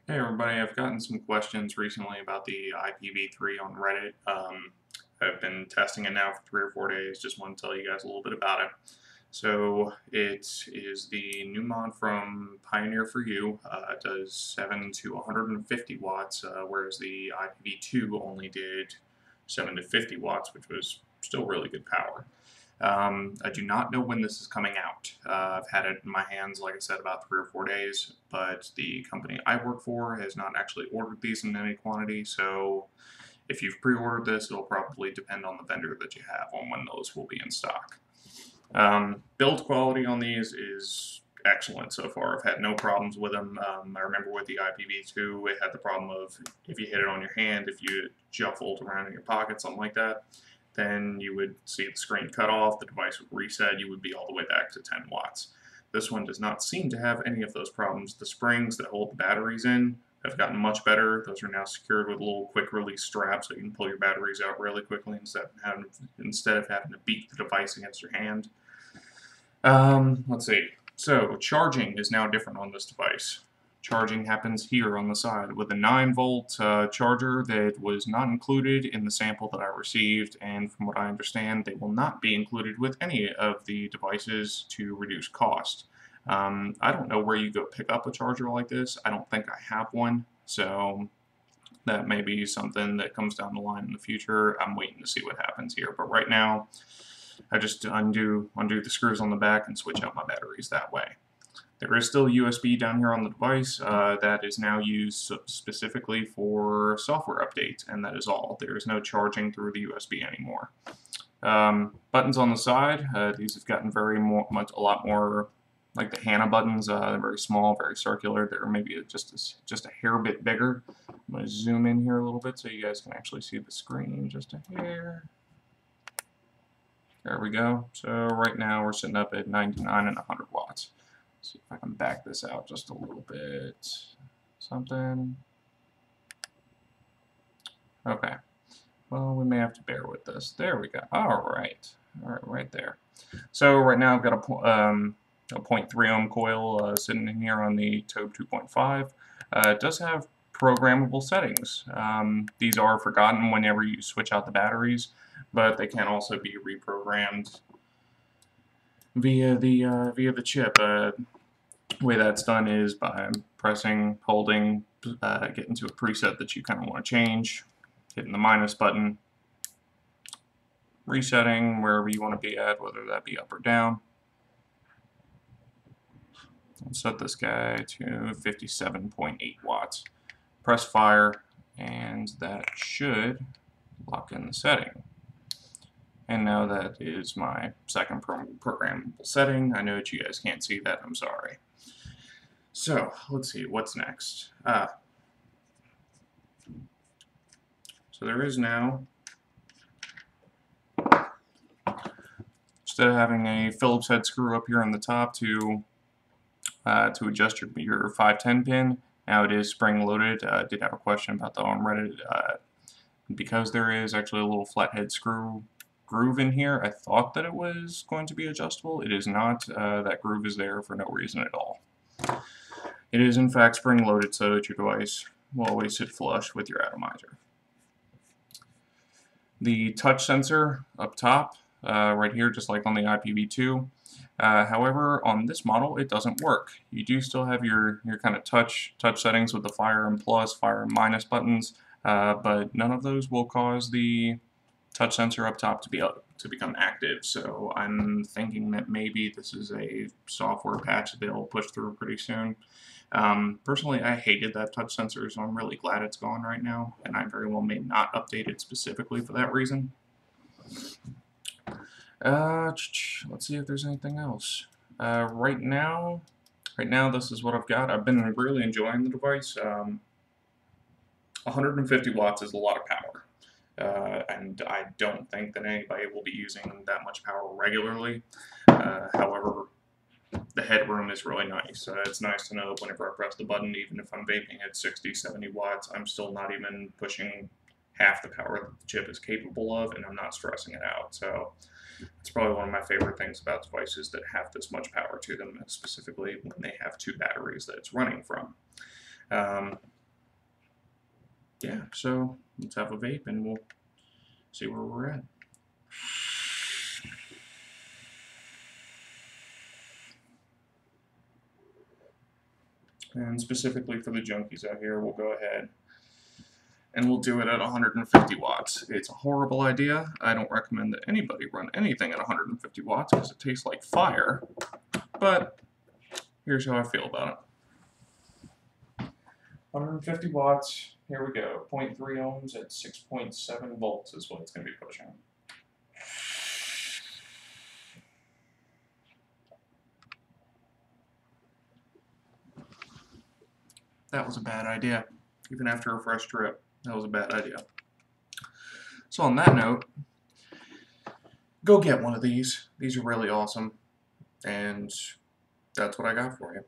Hey everybody, I've gotten some questions recently about the IPV3 on Reddit. I've been testing it now for 3 or 4 days. Just want to tell you guys a little bit about it. So it is the new mod from Pioneer4You. It does 7 to 150 watts, whereas the IPv2 only did 7 to 50 watts, which was still really good power. I do not know when this is coming out. I've had it in my hands, like I said, about 3 or 4 days, but the company I work for has not actually ordered these in any quantity, so if you've pre-ordered this, it'll probably depend on the vendor that you have on when those will be in stock. Build quality on these is excellent so far. I've had no problems with them. I remember with the IPv2, it had the problem of if you hit it on your hand, if you shuffled around in your pocket, something like that, then you would see the screen cut off, the device would reset, you would be all the way back to 10 watts. This one does not seem to have any of those problems. The springs that hold the batteries in have gotten much better. Those are now secured with a little quick release strap so you can pull your batteries out really quickly instead of having to beat the device against your hand. Let's see. So charging is now different on this device. Charging happens here on the side with a 9-volt charger that was not included in the sample that I received, and from what I understand, they will not be included with any of the devices to reduce cost. I don't know where you go pick up a charger like this. I don't think I have one, so that may be something that comes down the line in the future. I'm waiting to see what happens here, but right now, I just undo the screws on the back and switch out my batteries that way. There is still USB down here on the device that is now used specifically for software updates, and that is all. There is no charging through the USB anymore. Buttons on the side, these have gotten a lot more like the Hana buttons. They're very small, very circular. They're maybe just a hair bit bigger. I'm going to zoom in here a little bit so you guys can actually see the screen just a hair. There we go. So right now we're sitting up at 99 and 100 watts. Let's see if I can back this out just a little bit. Something. Okay. Well, we may have to bear with this. There we go. All right. All right, right there. So right now I've got a 0.3 ohm coil sitting in here on the Tobe 2.5. It does have programmable settings. These are forgotten whenever you switch out the batteries, but they can also be reprogrammed via the chip. The way that's done is by pressing, holding, getting to a preset that you kind of want to change, hitting the minus button, resetting wherever you want to be at, whether that be up or down. I'll set this guy to 57.8 watts. Press fire, and that should lock in the setting. And now that is my second programmable setting. I know that you guys can't see that, I'm sorry. So, let's see, what's next? So there is now, instead of having a Phillips head screw up here on the top to adjust your 510 pin, now it is spring-loaded. I did have a question about that on Reddit. Because there is actually a little flathead screw groove in here, I thought that it was going to be adjustable. It is not. That groove is there for no reason at all. It is in fact spring-loaded so that your device will always sit flush with your atomizer. The touch sensor up top, right here, just like on the IPv2. However, on this model, it doesn't work. You do still have your kind of touch settings with the fire and plus, fire and minus buttons, but none of those will cause the touch sensor up top to become active. So I'm thinking that maybe this is a software patch that they'll push through pretty soon. Personally, I hated that touch sensor, so I'm really glad it's gone right now, and I very well may not update it specifically for that reason. Let's see if there's anything else. Right now, this is what I've got. I've been really enjoying the device. 150 watts is a lot of power, and I don't think that anybody will be using that much power regularly. However, the headroom is really nice. It's nice to know whenever I press the button, even if I'm vaping at 60, 70 watts, I'm still not even pushing half the power that the chip is capable of, and I'm not stressing it out. So it's probably one of my favorite things about devices that have this much power to them, specifically when they have two batteries that it's running from. yeah, so let's have a vape and we'll see where we're at. And specifically for the junkies out here, we'll go ahead and we'll do it at 150 watts. It's a horrible idea. I don't recommend that anybody run anything at 150 watts because it tastes like fire, but here's how I feel about it. 150 watts, here we go. 0.3 ohms at 6.7 volts is what it's going to be pushing. That was a bad idea. Even after a fresh trip, that was a bad idea. So on that note, go get one of these. These are really awesome, and that's what I got for you.